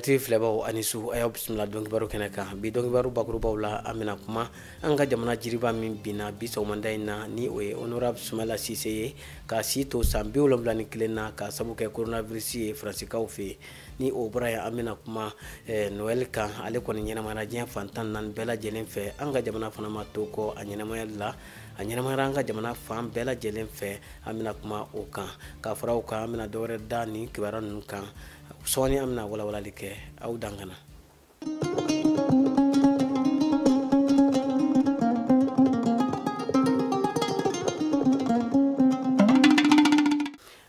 Jati filɛbaw ani su a y'aw bisimila dɔnkibaru kɛnɛ kan bi dɔnkibaru bakurubaw la an bɛna kuma an ka jamana jiriba min binna bi sɔgɔmada in na ni o ye honorable Sumala Sise ye k'a si to san 71 na ka sabu kɛ coronavirus ye Faransikaw fɛ ni o bɔra yen an bɛna kuma Noël kan ale kɔni ɲɛnamaya diɲɛ fantan naani bɛɛ lajɛlen fɛ an ka jamana fana ma to kɔ a ɲɛnamaya la a ɲɛnamayara an ka jamana fan bɛɛ lajɛlen fɛ an bɛna kuma o kan ka fara o kan an bɛna dɔwɛrɛ da ni kibaruya ninnu kan sɔɔni an bɛna walawalali kɛ aw dangana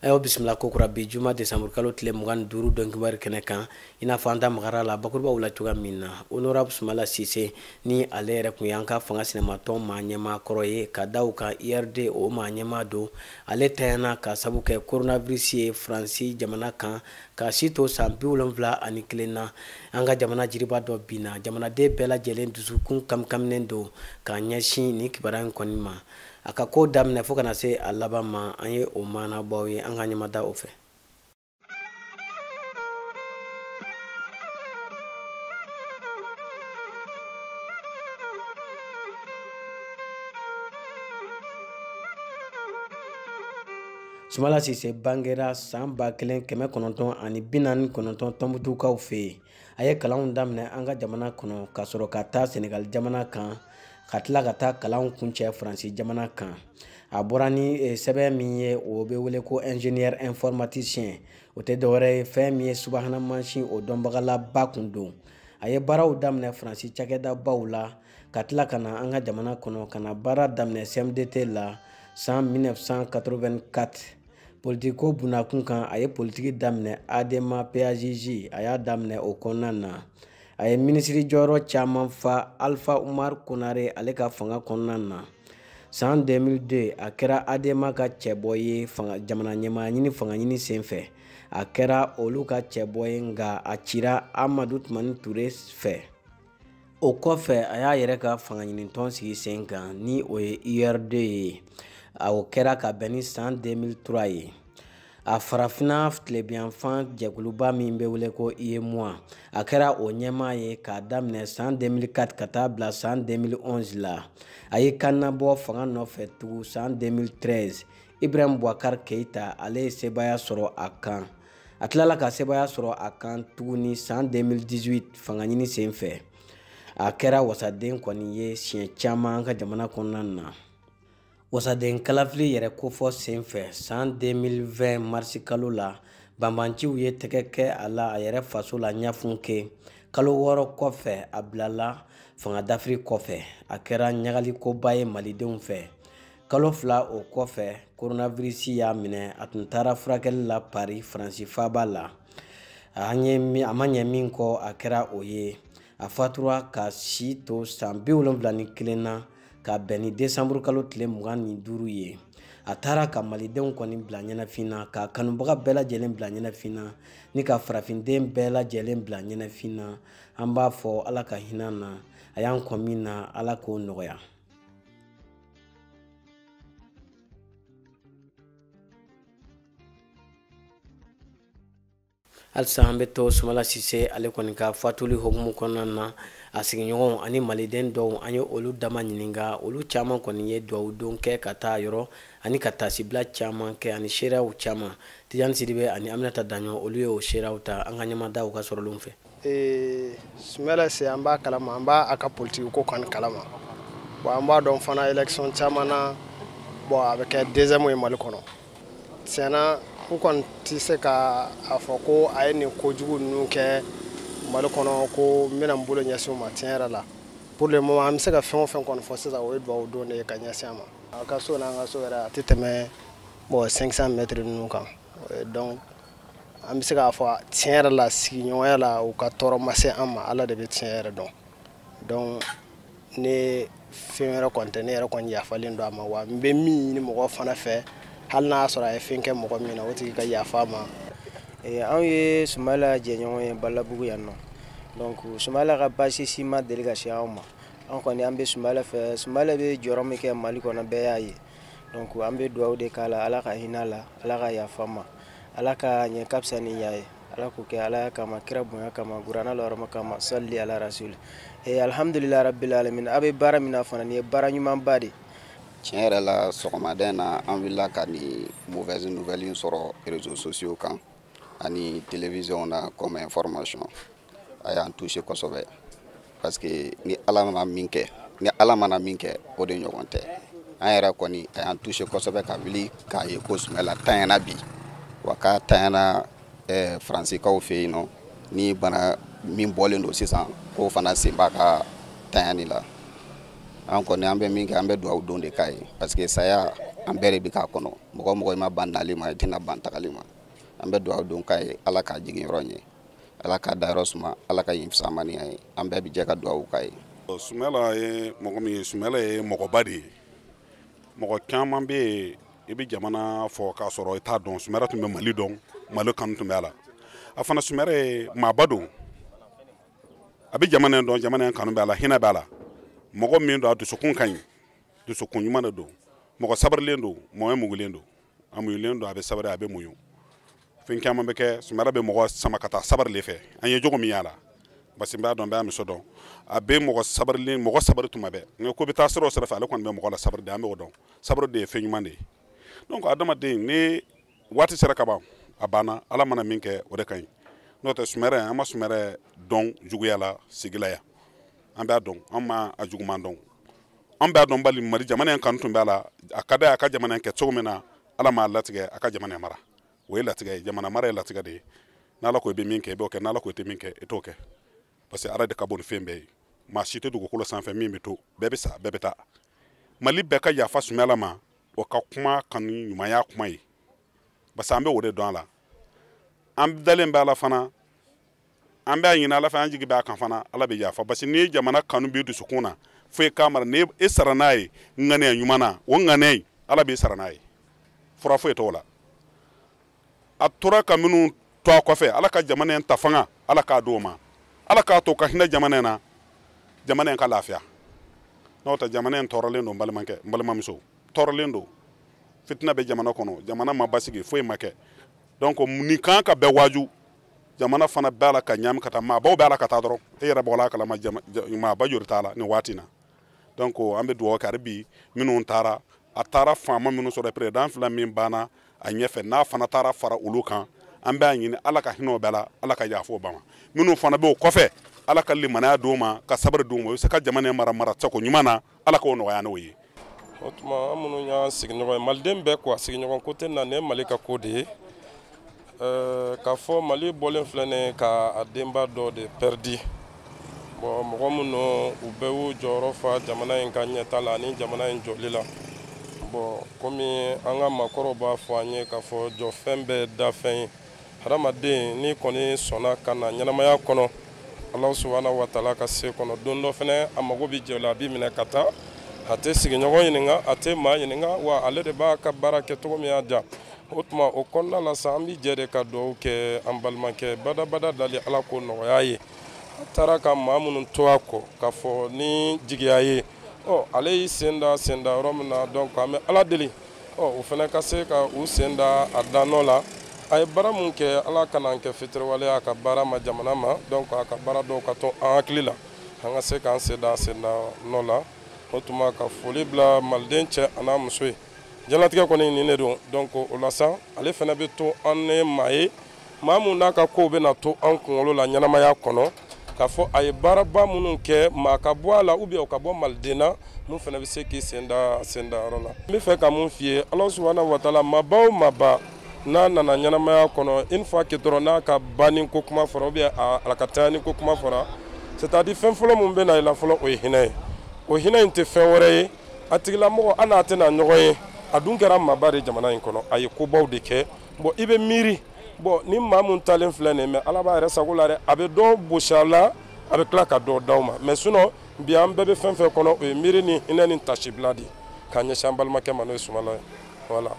ayo bisimila kokura bi juma décembre kalo tile 25 dɔnkibaru kɛnɛ kan i n'a fɔ an da magara la bakurubaw la cogoya min na honorable Sumala Sise ni ale yɛrɛ kun y'an ka fanga sinamatɔn maa ɲɛmaa kɔrɔ ye ka da u kan IRD o maa ɲɛmaa don ale tayana ka sabu kɛ coronavirus ye Faransi jamana kan ka si to san 71 na an ka jamana jiriba dɔ binna jamanaden bɛɛ lajɛlen dusukun kamkaminen don ka ɲɛsin ni kibaruya in kɔni ma a ka ko daminɛ fo kana se a laban ma an ye o maanabaw ye an ka ɲɛmada o fɛ Sumala Sise bangera san 1949 Tɔnbutukaw fɛ yen a ye kalanw daminɛ an ka jamana kɔnɔ ka sɔrɔ ka taa Senegal jamana kan ka tila ka taa kalanw kuncɛ Faransi jamana kan a bɔra ni sɛbɛn min ye o bɛ wele ko ingénieur informaticien o tɛ dɔwɛrɛ ye fɛn min ye subahana mansin o dɔnbagalaba kun don a ye baaraw daminɛ Faransi cakɛdabaw la ka tila ka na an ka jamana kɔnɔ ka na baara daminɛ CMDT la san 1984 politiko bunakun kan a ye politiki daminɛ ADMA PAJJ a y'a daminɛ o kɔnɔna na a ye minisiri jɔyɔrɔ caman fa Alpha Umar Konare ale ka fanga kɔnɔna na san 2002 a kɛra ADMA ka cɛbɔ ye jamana ɲɛmaa ɲini fanga ɲini senfɛ a kɛra olu ka cɛbɔ ye nka a cira Amadu Tumani Ture fɛ o kɔfɛ a y'a yɛrɛ ka fanga ɲinitɔn sigi sen kan ni o ye IRD ye o kɛra ka bɛn ni san 2003 ye a farafina tilebiyanfan jɛkuluba min bɛ wele ko UEMOA a kɛra o ɲɛmaa ye k'a daminɛ san 2004 ka taa bila san 2011 la a ye kannabɔ fanga nɔfɛ tugun san 2013 Ibrahim Boubacar Keïta ale ye sebaya sɔrɔ a kan a tilala ka sebaya sɔrɔ a kan tuguni san 2018 fanga ɲini senfɛ a kɛra wasaden kɔni ye siɲɛ caman an ka jamana kɔnɔna na wasaden kalafili yɛrɛ kofɔ senfɛ san 2020 marisi kalo la banbanciw ye tɛgɛ kɛ a la a yɛrɛ faso la ɲafun kɛ kalo 6 kɔfɛ a bilala fanga dafiri kɔfɛ a kɛra ɲagalikoba ye malidenw fɛ kalo 2 o kɔfɛ coronavirus y'a minɛ a tun taara furakɛli la Paris Faransi faaba la a ma ɲɛ min kɔ a kɛra o ye a fatura ka si to san 71 na ka bɛn ni décembre kalo tile 25 ye a taara ka malidenw kɔni bila ɲɛnafin na ka kanubaga bɛɛ lajɛlen bila ɲɛnafin na ni ka farafinden bɛɛ lajɛlen bila ɲɛnafin na an b'a fɔ Ala ka hinɛ na a y'an kɔn min na Ala k'o nɔgɔya halisa an bɛ to Sumala Sise ale kɔni ka fatuli hokumu kɔnɔna na a sigiɲɔgɔnw ani maliden dɔw an ye olu dama ɲininka olu caman kɔni ye duwawudon kɛ ka taa yɔrɔ ani ka taasibila caman kɛ ani seereyaw caman Tijani Sidibe ani Aminata Daɲɔ olu ye o seereyaw ta an ka ɲɛmadaw ka sɔrɔlenw fɛ Sumala Sise an b'a kalama an b'a a ka politiki ko kɔni kalama bon an b'a dɔn fana élection caman na bon a bɛ kɛ deuxième ye Mali kɔnɔ tiɲɛna n kɔni tɛ se ka a fɔ ko a ye nin kojugu ninnu kɛ Mali kɔnɔ ko n bɛna n bolo ɲɛsin o ma tiɲɛ yɛrɛ la pour le moment an bɛ se ka fɛn o fɛn kɔni fɔ sisan o ye duwawudon de ye ka ɲɛsin a ma a ka so n'an ka so yɛrɛ a tɛ tɛmɛ 500 mètres ninnu kan donc an bɛ se k'a fɔ tiɲɛ yɛrɛ la sigiɲɔgɔnya la u ka tɔɔrɔ ma se an ma Ala de bɛ tiɲɛ yɛrɛ dɔn donc ne fɛn wɛrɛ kɔni tɛ ne yɛrɛ kɔni yafalen don a ma wa n bɛ min ɲini mɔgɔ fana fɛ hali n'a sɔrɔ a ye fɛn kɛ mɔgɔ min na o tigi ka yafa ma anw ye Sumala jɛɲɔgɔn ye Balabugu yan nɔ donc Sumala ka baasi si ma deli ka se anw ma an kɔni an bɛ Sumala fɛ Sumala bɛ jɔyɔrɔ min kɛ Mali kɔnɔ bɛɛ y'a ye donc an bɛ dugawu de k'a la Ala ka hinɛ a la Ala ka yafa ma Ala ka ɲɛ ka fisa ni ɲɛ ye ala ko kɛ ala kama kira bonya kama gurana lɔrɔma kama salli ala rasul alhamdulillah rabbil alamin abe bara mina fana ni bara ɲumanba de tiɲɛ yɛrɛ la sɔgɔmaden na an wulila ka ni mauvaise nouvelle sɔrɔ réseaux sociaux kan ani télévision na comme information a y'an touché kosɛbɛ parce que ni ala mana min kɛ o de ɲɔgɔn tɛ an yɛrɛ kɔni a y'an touché kosɛbɛ ka wuli k'a ye ko Sumala tanyana bi wa k'a tanyana Faransikaw fɛ yen nɔ ni bana min bɔlen don sisan k'o fana sen b'a ka tanyani la an kɔni an bɛ min kɛ an bɛ dugawu don de k'a ye parce que saya an bɛɛ de bɛ k'a kɔnɔ mɔgɔ o mɔgɔ i ma ban nali ma i tɛna ban tagali ma an bɛ dugawu don k'a ye ala k'a jigin yɔrɔ ɲɛ ala k'a da yɔrɔ suma ala ka yin fisamaniya ye an bɛɛ bɛ jɛ ka dugawu k'a ye. Sumala ye mɔgɔ min ye Sumala ye mɔgɔba de ye mɔgɔ caman bɛ yen i bɛ jamana fɔ k'a sɔrɔ i t'a dɔn Sumala tun bɛ Mali dɔn Mali kanu tun bɛ a la a fana Sumala ye maaba don a bɛ jamana in dɔn jamana in kanu bɛ a la hinɛ b'a la mɔgɔ min don a dusukun ka ɲi dusukun ɲuman de don mɔgɔ sabarilen don mɔgɔ mugulen don a muɲulen don a bɛ sabari a bɛ muɲu fɛn caman bɛ kɛ Sumala bɛ mɔgɔ sama ka taa sabari de fɛ an ye jogo min y'a la parce que n b'a dɔn n b'a muso dɔn a bɛ mɔgɔ sabari tuma bɛɛ nka ko bɛ taa sira o sira fɛ ale kɔni bɛ mɔgɔ la sabari de an b'o dɔn sabari de ye fɛn ɲuman de ye donc adamaden ni waati sera ka ban a banna ala mana min kɛ o de ka ɲi n'o tɛ Sumala an ma Sumala dɔn juguya la sigi la yan an b'a dɔn an ma a juguman dɔn an b'a dɔn bali Mali jamana in kanu tun b'a la a ka d'a ye a ka jamana in kɛ cogo min na ala m'a latigɛ a ka jamana in mara o ye latigɛ ye jamana mara ye latigɛ de ye n'ala ko i bɛ min kɛ i b'o kɛ n'ala ko i tɛ min kɛ i t'o kɛ parce que ala de ka bon ni fɛn bɛɛ ye maa si tɛ dugukolo sanfɛ min bɛ to bɛɛ bɛ sa bɛɛ bɛ taa Mali bɛɛ ka yafa Sumala ma o ka kuma kanu ɲumanya kuma ye parce que an bɛ o de dɔn a la an dalen bɛ ala fana an b'a ɲini ala fɛ an jigi b'a kan fana ala bɛ yafa parce que n'i ye jamana kanu b'i dusukun na fo i k'a mara ni e sara n'a ye ŋaniya ɲuman na o ŋaniya in ala b'i sara n'a ye fura foyi t'o la a tora ka minnu to a kɔfɛ ala ka jamana in ta fanga ala k'a d'o ma ala k'a to ka hinɛ jamana in na jamana in ka lafiya n'o tɛ jamana in tɔɔrɔlen don n balimamuso tɔɔrɔlen don fitina bɛ jamana kɔnɔ jamana ma basigi foyi ma kɛ donc nin kan ka bɛɛ waaju jamana fana bɛ ala ka ɲaami ka taa maabaw bɛ ala ka taa dɔrɔn e yɛrɛ bɔla a kalama maaba joli t'a la nin waati in na donc an bɛ dugawu kɛ hali bi minnu taara a taara faama minnu sɔrɔ président fila min banna a ɲɛfɛ n'a fana taara fara olu kan an b'a ɲini ala ka hinɛ o bɛɛ la ala ka yafa o bama minnu fana bɛ o kɔfɛ ala ka limaniya d'u ma ka sabari d'u ma o bɛ se ka jamana in mara cogo ɲuman na ala k'o nɔgɔya n'o ye. O tuma an minnu y'an sigiɲɔgɔn ye maliden bɛɛ quoi sigiɲɔgɔn ko tɛ na nin ye Mali ka ko de ye k'a fɔ Mali bɔlen filɛ nin ye k'a denba dɔ de pɛridi bon mɔgɔ minnu u bɛɛ y'u jɔyɔrɔ fa jamana in ka ɲɛta la ani jamana in jɔli la bon komi an ka maakɔrɔw b'a fɔ an ye k'a fɔ jɔfɛn bɛɛ dafɛn ye hadamaden n'i kɔni sɔnna ka na ɲɛnamaya kɔnɔ Ala subhanahu wa taala ka se kɔnɔ don dɔ fɛnɛ a mago bɛ jɛ o la a b'i minɛ ka taa a tɛ sigiɲɔgɔn ɲininka a tɛ maa ɲininka wa ale de b'a ka baara kɛ cogo min y'a diya o tuma o kɔnɔna la sa an bɛ jɛ de ka dugawu kɛ an balimakɛ badabada dali ala k'o nɔgɔya ye a taara ka maa minnu to a kɔ k'a fɔ ni jigiya ye ale y'i sen da yɔrɔ min na donc an bɛ ala deli o fana ka se ka u sen da a dan nɔ la a ye baara mun kɛ ala kana kɛ fitiriwaleya a ka baara ma jamana ma donc a ka baara dɔw ka to an hakili la an ka se k'an sen da nɔ la o tuma ka foli bila maliden cɛ a n'a muso ye jɛnatigɛ kɔni nin de don donc o la sa ale fana bɛ to an ni maa ye maa mun n'a ka kow bɛna to an kunkolo la ɲɛnamaya kɔnɔ k'a fɔ a ye baaraba minnu kɛ maa ka bɔ a la ou bien o ka bɔ maliden na mun fana bɛ se k'i sen da yɔrɔ la n bɛ fɛ ka mun f'i ye ala subhanahu wa taala maaba o maaba n'a nana ɲɛnamaya kɔnɔ une fois que dɔrɔn n'a ka banni ko kuma fɔra ou bien a ka tanyani ko kuma fɔra c'est à dire fɛn fɔlɔ mun bɛ na i la fɔlɔ o ye hinɛ ye o hinɛ in tɛ fɛn wɛrɛ ye a tigilamɔgɔ hali n'a tɛna ɲɔgɔn ye a dun kɛra maaba de jamana in kɔnɔ a ye kobaw de kɛ bon i bɛ miiri bon ni maa mun talen filɛ nin mais ala b'a yɛrɛ sago la dɛ a bɛ dɔ bosi a la a bɛ tila ka dɔ d'aw ma mais sinon bi an bɛɛ bɛ fɛn fɛn kɔnɔ o ye miiri ni hinɛ ni tasibila de k'a ɲɛsin an balimakɛ ma n'o ye Sumala ye voilà.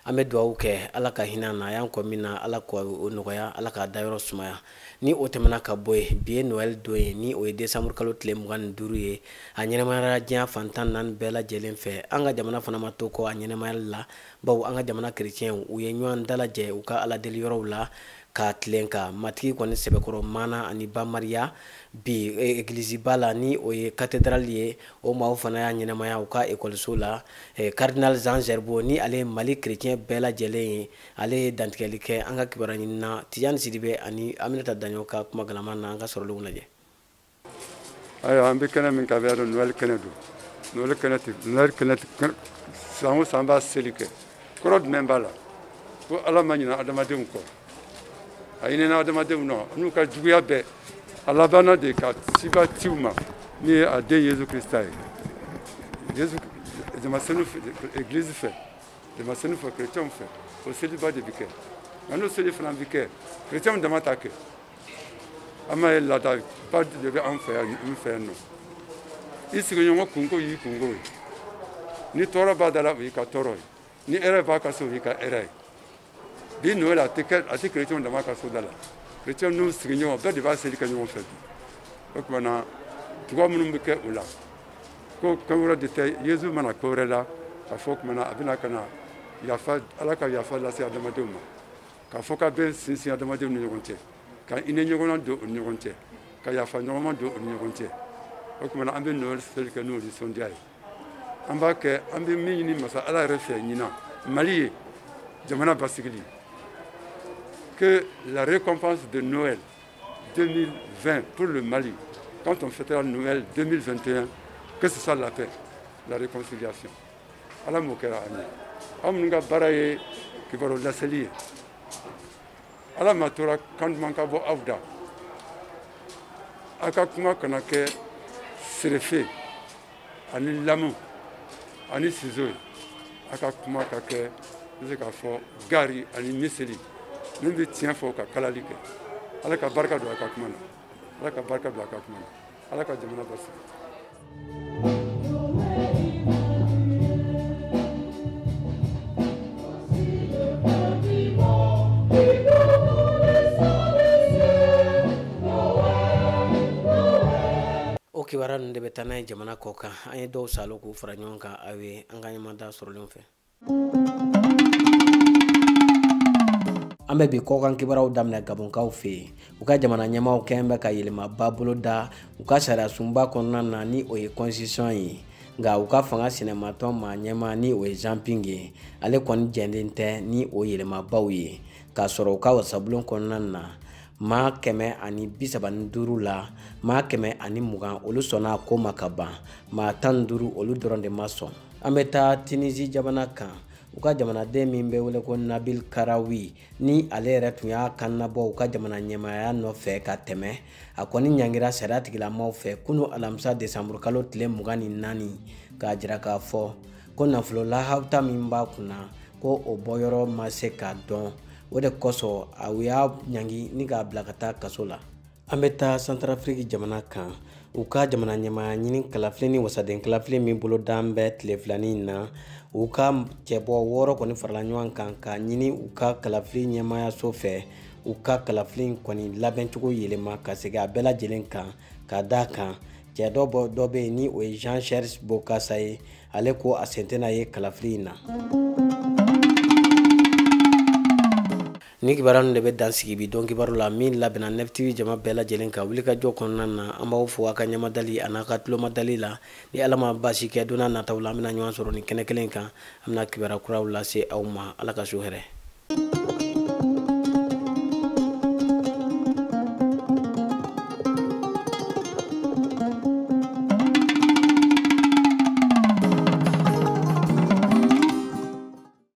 an bɛ dugawu kɛ ala ka hinɛ na a y'an kɔ min na ala k'o nɔgɔya ala k'a dayɔrɔ sumaya ni o tɛmɛna ka bɔ yen bi ye Noël don ye ni o ye décembre kalo tile 25 ye a ɲɛnɛmayara diɲɛ fantan naani bɛɛ lajɛlen fɛ an ka jamana fana ma to kɔ a ɲɛnɛmayali la bawo an ka jamana chrétien u ye ɲɔgɔn dalajɛ u ka ala deli yɔrɔw la ka tilen ka matigi kɔni sɛbɛkɔrɔ mana ani Bambara bi église ba la ni o ye cathédrale ye o maaw fana y'a ɲɛnamaya u ka école la cardinal Jean Gerbo ni ale Mali chrétien bɛɛ lajɛlen ye ale ye dantigɛli kɛ an ka kibaruya ɲini na Tijani Sidibe ani Aminata Daɲo ka kuma galaman na an ka sɔrɔlenw lajɛ. Ayiwa an bɛ kɛnɛ min ka bɛ yan Noël kɛnɛ don Noël kɛnɛ san o san b'a seli kɛ kɔrɔ jumɛn b'a la ko Ala ma ɲinɛ adamadenw kɔ a ɲinɛna adamadenw na n'u ka juguya bɛɛ a labanna de ka siba ci u ma min ye a den Yesu Krista ye denmisɛnninw fɛ église fɛ denmisɛnninw fɛ chrétienw fɛ o seliba de bɛ kɛ nka n'o seli fana bɛ kɛ chrétienw dama t'a kɛ an m'a ye laadaba de bɛ an fɛ yan nɔ i sigiɲɔgɔn kunko y'i kunko ye ni tɔɔrɔ b'a da la o y'i ka tɔɔrɔ ye ni hɛrɛ b'a ka so o y'i ka hɛrɛ ye bi Noël a tɛ chrétienw dama ka so da la chrétienw n'u sigiɲɔgɔn bɛɛ de b'a seli kɛ ɲɔgɔn fɛ bi o tumana tuba minnu bɛ kɛ o la ko kan wɛrɛ de tɛ Yesu mana ko wɛrɛ la k'a fɔ o tumana a bɛna ka na yafa Ala ka yafa lase adamadenw ma k'a fɔ ka bɛn sinsin adamadenw ni ɲɔgɔn cɛ ka hinɛ ɲɔgɔnna don u ni ɲɔgɔn cɛ ka yafa ɲɔgɔnma don u ni ɲɔgɔn cɛ o tumana an bɛ Noël seli kɛ n'o nisɔndiya ye an b'a kɛ an bɛ min ɲini masa Ala yɛrɛ fɛ ɲinan Mali ye jamana basigili que la récompense de Noël 2020 pour le Mali, quand on fêtera Noël 2021, que ce soit la paix, la réconciliation. Ala mokera ani. Amunga baraye Kibaru laseli. Ala matora quand manka bo avda. Aka kuma kana ke serefe ani lamu ani sizo. Aka kuma ka ke ka fo gari ani miseli. Nous devons tiens fort ka kalali kɛ Ala ka barika don a ka kuma na Ala ka barika don a ka kuma na Ala ka jamana basigi. O kibaruya ninnu de bɛ taa n'a ye jamana kɔ kan an ye dɔw salo k'u fara ɲɔgɔn kan aw ye an ka ɲɛmada sɔrɔlenw fɛ. An bɛ bi kɔkan kibaruyaw daminɛ Gabonkaw fɛ yen u ka jamana ɲɛmaaw kɛn bɛ ka yɛlɛmaba bolo da u ka sariya sunba kɔnɔna na ni o ye constitution ye nka u ka fanga sinɛmatɔn maa ɲɛmaa ni o ye Jean Ping ye ale kɔni jɛnden tɛ ni o yɛlɛmabaw ye k'a sɔrɔ u ka wasabulon kɔnɔna na maa 135 la maa 120 olu sɔnna ko ma ka ban maa 15 olu dɔrɔn de ma sɔn. An bɛ taa Tunisie jamana kan u ka jamanaden min bɛ wele ko Nabil Karawi ni ale yɛrɛ tun y'a kannabɔ u ka jamana ɲɛmaaya nɔfɛ ka tɛmɛ a kɔni ɲangira sariya tigilamaw fɛ kunu alamisa desanburu kalo tile 24 k'a jira k'a fɔ ko nafolo lahawta min b'a kunna ko o bɔyɔrɔ ma se k'a dɔn o de kosɔn a y'a ɲangi ni k'a bila ka taa kaso la. An bɛ taa Centrafrique jamana kan u ka jamana ɲɛmaaya ɲini kalafili ni wasaden kalafili min bolo dan bɛ tile filanin na u ka cɛbɔ 6 kɔni farala ɲɔgɔn kan ka ɲini u ka kalafili ɲɛmaayaso fɛ u ka kalafili kɔni labɛncogo yɛlɛma ka segin a bɛɛ lajɛlen kan ka d'a kan cɛ dɔ bɛ yen ni o ye Jean Charles Bokassa ye ale ko a sen tɛna ye kalafili in na. Ni kibaruya ninnu de bɛ dan sigi bi dɔn kibaru la min labɛnna Net TV jama bɛɛ lajɛlen ka wulikajɔ kɔnɔna na an b'aw fo a ka ɲɛmadali a n'a ka tulomadali la ni Ala ma baasi kɛ don n'a nataw la an bɛna ɲɔgɔn sɔrɔ ni kɛnɛ kelen kan an bɛna kibaruya kuraw lase aw ma Ala ka su hɛrɛ.